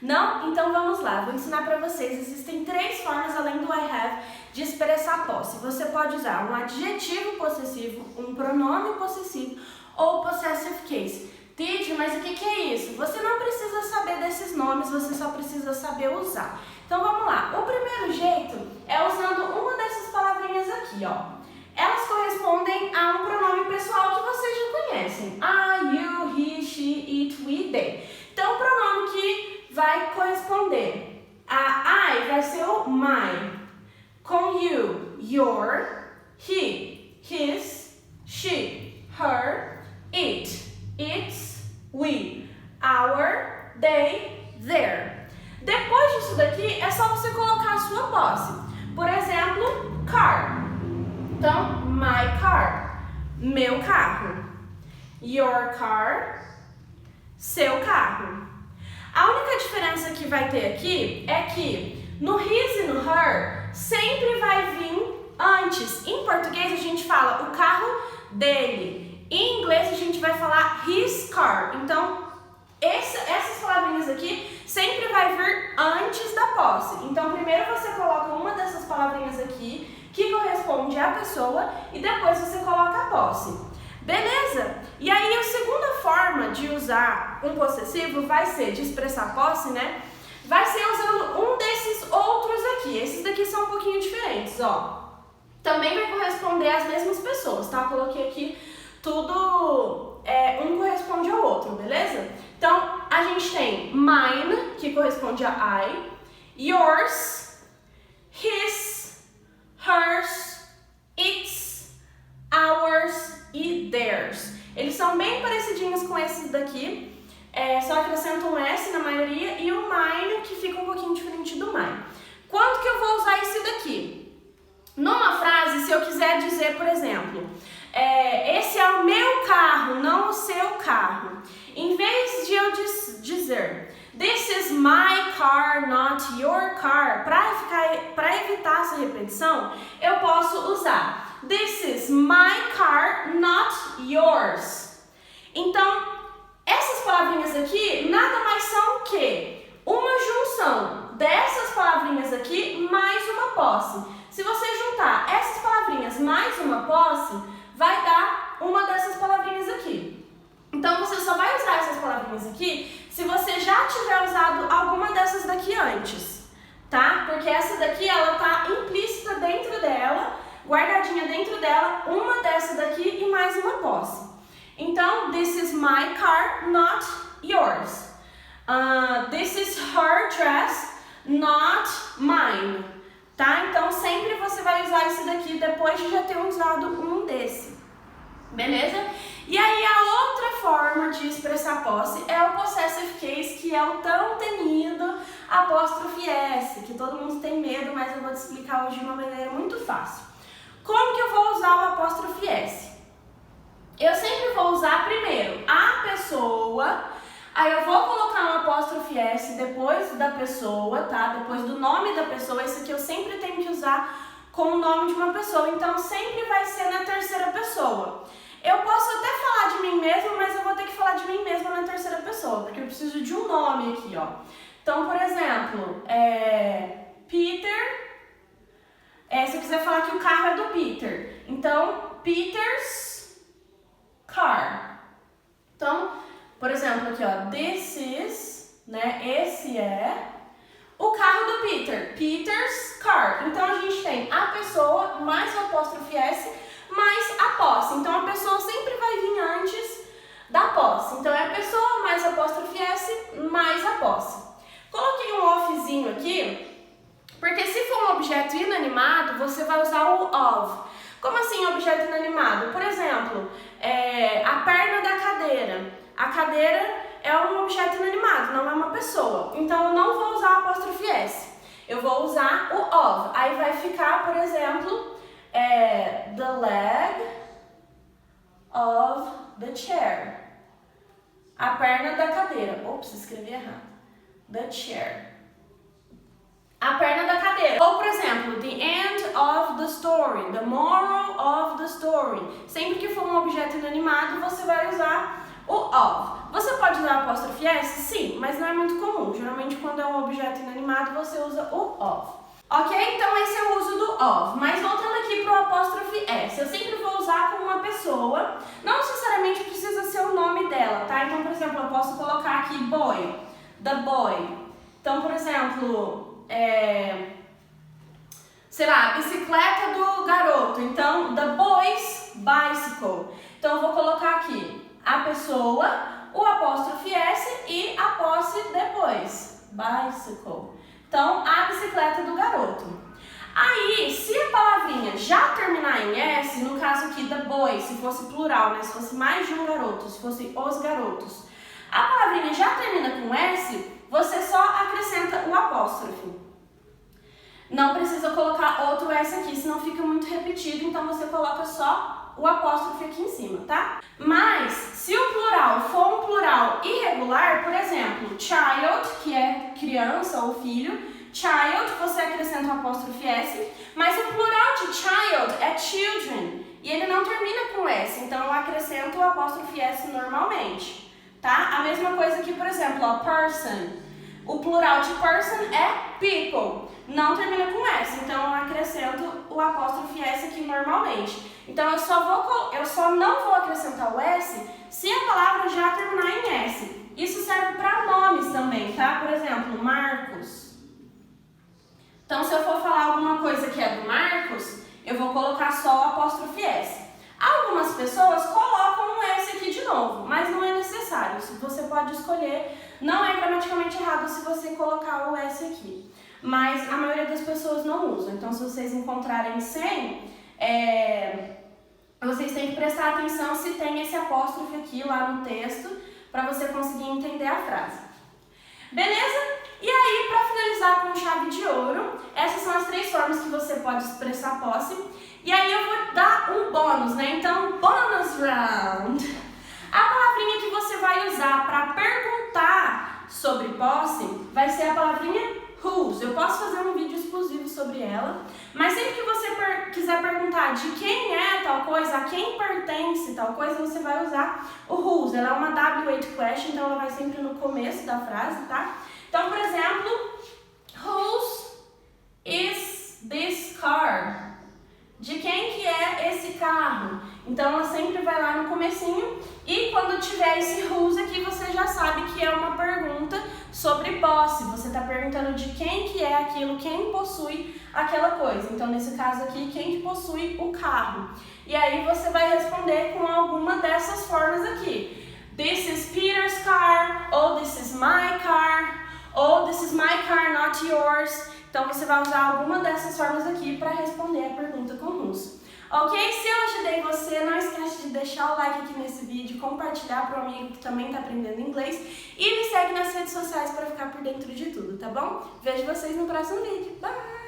Não? Então vamos lá, vou ensinar para vocês. Existem 3 formas além do I have de expressar posse. Você pode usar um adjetivo possessivo, um pronome possessivo ou possessive case. Teacher, mas o que é isso? Você não precisa saber desses nomes, você só precisa saber usar. Então vamos lá. O primeiro jeito é usando uma dessas palavrinhas aqui, ó. Elas correspondem a um pronome pessoal que vocês já conhecem. I, you, he, she, it, we, they. Então o pronome que vai corresponder a I vai ser o my. Com you, your, he, his, she, her, it, its, we, our, they, their. Depois disso daqui, é só você colocar a sua posse. Por exemplo, car. Então, my car, meu carro. Your car, seu carro. A única diferença que vai ter aqui é que no his e no her sempre vai vir antes. Em português a gente fala o carro dele. Em inglês a gente vai falar his car. Então, essas palavrinhas aqui sempre vai vir antes da posse. Então, primeiro você coloca uma dessas palavrinhas aqui que corresponde à pessoa e depois você coloca a posse. Beleza? E aí a segunda forma de usar um possessivo vai ser, de expressar posse, né? Vai ser usando um desses outros aqui. Esses daqui são um pouquinho diferentes, ó. Também vai corresponder às mesmas pessoas, tá? Coloquei aqui tudo, um corresponde ao outro, beleza? Então, a gente tem mine, que corresponde a I, yours, his, hers, its, ours e theirs. Eles são bem parecidinhos com esses daqui, só acrescenta um S na maioria e o mine, que fica um pouquinho diferente do mine. Quando que eu vou usar esse daqui? Numa frase, se eu quiser dizer, por exemplo, esse é o meu carro, não o seu carro. Em vez de eu dizer this is my car, not your car, para evitar essa repetição, eu posso usar this is my car, not yours. Então, essas palavrinhas aqui nada mais são que uma junção dessas palavrinhas aqui mais uma posse. Se você juntar essas palavrinhas mais uma posse, vai dar uma dessas palavrinhas aqui. Então, você só vai usar essas palavrinhas aqui se você já tiver usado alguma dessas daqui antes, tá? Porque essa daqui, ela tá implícita dentro dela, guardadinha dentro dela, uma dessa daqui e mais uma posse. Então, this is my car, not yours. This is her dress, not mine. Tá? Então, sempre você vai usar esse daqui depois de já ter usado um desse. Beleza? E aí, a outra forma de expressar posse é o possessive case, que é o tão temido apóstrofe S, que todo mundo tem medo, mas eu vou te explicar hoje de uma maneira muito fácil. Como que eu vou usar o apóstrofe S? Eu sempre vou usar primeiro a pessoa, aí eu vou colocar um apóstrofe S depois da pessoa, tá? Depois do nome da pessoa. Esse aqui eu sempre tenho que usar com o nome de uma pessoa, então sempre vai ser na terceira pessoa. Eu posso até falar de mim mesma, mas eu vou ter que falar de mim mesma na terceira pessoa, porque eu preciso de um nome aqui, ó. Então, por exemplo, Peter, se eu quiser falar que o carro é do Peter, então, Peter's car. Então, por exemplo, aqui, ó, this is, né, esse é o carro do Peter, Peter's car. Então, a gente tem a pessoa mais o apóstrofe S mais a posse. Então, a pessoa sempre vai vir antes da posse. Então, é a pessoa mais apóstrofe S mais a posse. Coloquei um offzinho aqui, porque se for um objeto inanimado, você vai usar o of. Como assim objeto inanimado? Por exemplo, a perna da cadeira. A cadeira é um objeto inanimado, não é uma pessoa. Então, eu não vou usar o apóstrofe S. Eu vou usar o of. Aí vai ficar, por exemplo, the leg of the chair. A perna da cadeira. Ops, escrevi errado. The chair. A perna da cadeira. Ou, por exemplo, the end of the story. The moral of the story. Sempre que for um objeto inanimado, você vai usar o of. Você pode usar apóstrofe S? Sim, mas não é muito comum. Geralmente quando é um objeto inanimado você usa o of. Ok? Então esse é o uso do of. Mas voltando aqui para o apóstrofe S, eu sempre vou usar com uma pessoa. Não necessariamente precisa ser o nome dela, tá? Então, por exemplo, eu posso colocar aqui boy, the boy. Então, por exemplo, sei lá, bicicleta do garoto. Então, the boy's bicycle. Então, eu vou colocar aqui a pessoa, o apóstrofe S e a posse depois. Bicycle. Então, a bicicleta do garoto. Aí, se a palavrinha já terminar em S, no caso aqui, the boy, se fosse plural, né? Se fosse mais de um garoto, se fosse os garotos. A palavrinha já termina com S, você só acrescenta o apóstrofe. Não precisa colocar outro S aqui, senão fica muito repetido, então você coloca só o apóstrofe aqui em cima, tá? Mas, se o plural for um plural irregular, por exemplo, child, que é criança ou filho, child, você acrescenta o apóstrofe S, mas o plural de child é children, e ele não termina com S, então eu acrescento o apóstrofe S normalmente, tá? A mesma coisa aqui, por exemplo, ó, person. O plural de person é people, não termina com S, então eu acrescento o apóstrofe S aqui normalmente. Então eu só não vou acrescentar o S se a palavra já terminar em S. Isso serve para nomes também, tá? Por exemplo, Marcos. Então se eu for falar alguma coisa que é do Marcos, eu vou colocar só o apóstrofe S. Algumas pessoas colocam um S aqui de novo, mas não é necessário. Você pode escolher, não é gramaticalmente errado se você colocar o S aqui. Mas a maioria das pessoas não usa. Então, se vocês encontrarem sem, vocês têm que prestar atenção se tem esse apóstrofe aqui lá no texto, para você conseguir entender a frase. Beleza? E aí, para finalizar com chave de ouro, essas são as 3 formas que você pode expressar posse. E aí eu vou dar um bônus, né? Então, bônus round. A palavrinha que você vai usar para perguntar sobre posse vai ser a palavrinha whose. Eu posso fazer um vídeo exclusivo sobre ela, mas sempre que você quiser perguntar de quem é tal coisa, a quem pertence tal coisa, você vai usar o whose. Ela é uma W8 question, então ela vai sempre no começo da frase, tá? Então, por exemplo, whose is this car? De quem que é esse carro? Então ela sempre vai lá no comecinho e quando tiver esse whose aqui você já sabe que é uma pergunta sobre posse. Você está perguntando de quem que é aquilo, quem possui aquela coisa. Então nesse caso aqui, quem que possui o carro? E aí você vai responder com alguma dessas formas aqui. This is Peter's car, ou this is my car, ou this is my car, not yours. Então você vai usar alguma dessas formas aqui para responder a pergunta com whose. Ok? Se eu ajudei você, não esquece de deixar o like aqui nesse vídeo, compartilhar para um amigo que também está aprendendo inglês e me segue nas redes sociais para ficar por dentro de tudo, tá bom? Vejo vocês no próximo vídeo. Bye!